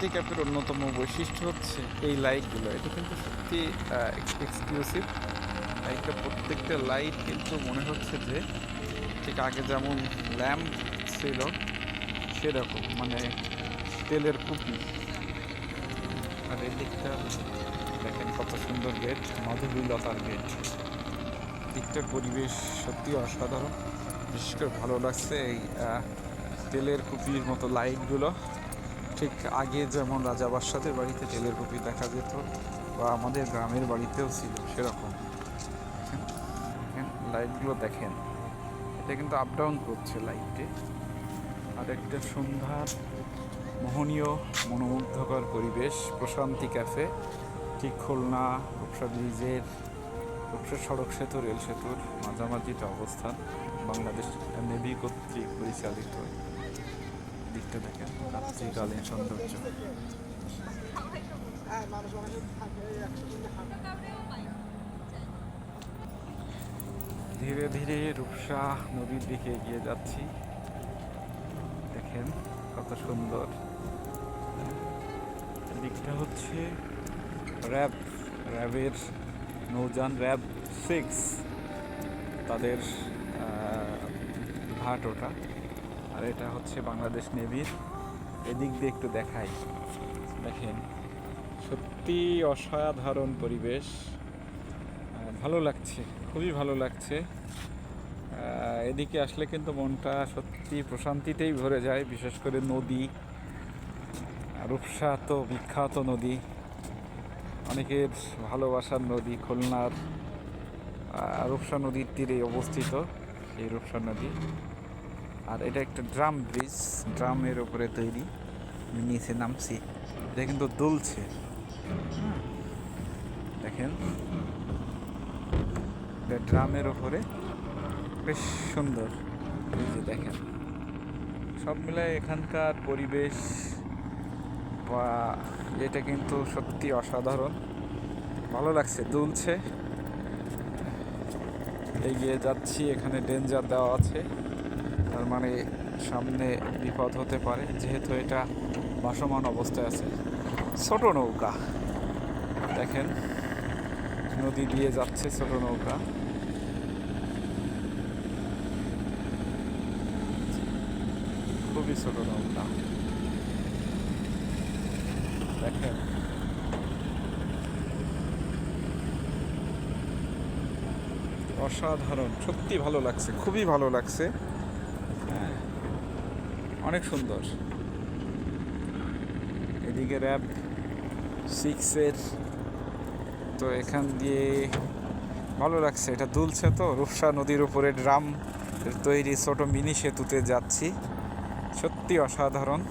প্রশান্তি ক্যাফের অন্যতম বৈশিষ্ট্য হচ্ছে এই লাইটগুলো। এটা কিন্তু সত্যি এক্সক্লুসিভ লাইটটা। প্রত্যেকটা লাইট কিন্তু মনে হচ্ছে যে ঠিক আগে যেমন ল্যাম্প ছিল সেরকম, মানে তেলের কুপি। আর এই দিকটা দেখেন কত সুন্দর গেট, মাধবীলতার গেট। দিকটার পরিবেশ সত্যি অসাধারণ। বিশেষ করে ভালো লাগছে এই তেলের কুপির মতো লাইটগুলো। ঠিক আগে যেমন রাজা বাদশাদের বাড়িতে তেলের কুপি দেখা যেত বা আমাদের গ্রামের বাড়িতেও ছিল সেরকম। দেখেন লাইটগুলো দেখেন, এটা কিন্তু আপ ডাউন করছে লাইটে। আর একটা সন্ধ্যার মোহনীয় মনোমুগ্ধকর পরিবেশ, প্রশান্তি ক্যাফে, ঠিক খুলনা রূপসা ব্রিজের, রূপসা সড়ক সেতু, রেল সেতুর মাঝামাঝিতে অবস্থান। বাংলাদেশ নেভি কর্তৃক পরিচালিত। দিকটা দেখেন, রাত্রিকালীন সৌন্দর্য। ধীরে ধীরে রূপসা নদীর দিকে এগিয়ে যাচ্ছি। দেখেন কত সুন্দর। দিকটা হচ্ছে র্যাবের নৌযান, র্যাব 6 তাদের ঘাট ওটা। আর এটা হচ্ছে বাংলাদেশ নেভির। এদিক দিয়ে একটু দেখাই, দেখেন সত্যি অসাধারণ পরিবেশ। ভালো লাগছে, খুবই ভালো লাগছে। এদিকে আসলে কিন্তু মনটা সত্যি প্রশান্তিতেই ভরে যায়। বিশেষ করে নদী, রূপসা তো বিখ্যাত নদী, অনেকের ভালোবাসার নদী। খুলনার রূপসা নদীর তীরে অবস্থিত এই রূপসা নদী। আর এটা একটা ড্রাম ব্রিজ, ড্রামের উপরে তৈরি। আমি নিচে নামছি, এটা কিন্তু দুলছে। দেখেন এটা ড্রামের উপরে, বেশ সুন্দর। এই যে দেখেন, সব মিলায় এখানকার পরিবেশ বা এটা কিন্তু সত্যি অসাধারণ। ভালো লাগছে, দুলছে। এগিয়ে যাচ্ছি, এখানে ডেঞ্জার দেওয়া আছে, তার মানে সামনে বিপদ হতে পারে, যেহেতু এটা ভাসমান অবস্থায় আছে। ছোট নৌকা দেখেন, নদী দিয়ে যাচ্ছে ছোট নৌকা। খুবই ছোট নৌকা দেখেন। অসাধারণ, সত্যি ভালো লাগছে, খুবই ভালো লাগছে। অনেক সুন্দর। এদিকে র্যাব 6-এর, তো এখান দিয়ে ভালো লাগছে। এটা দুলছে তো, রূপসা নদীর উপরে ড্রাম তৈরি ছোট মিনি সেতুতে যাচ্ছি। সত্যি অসাধারণ।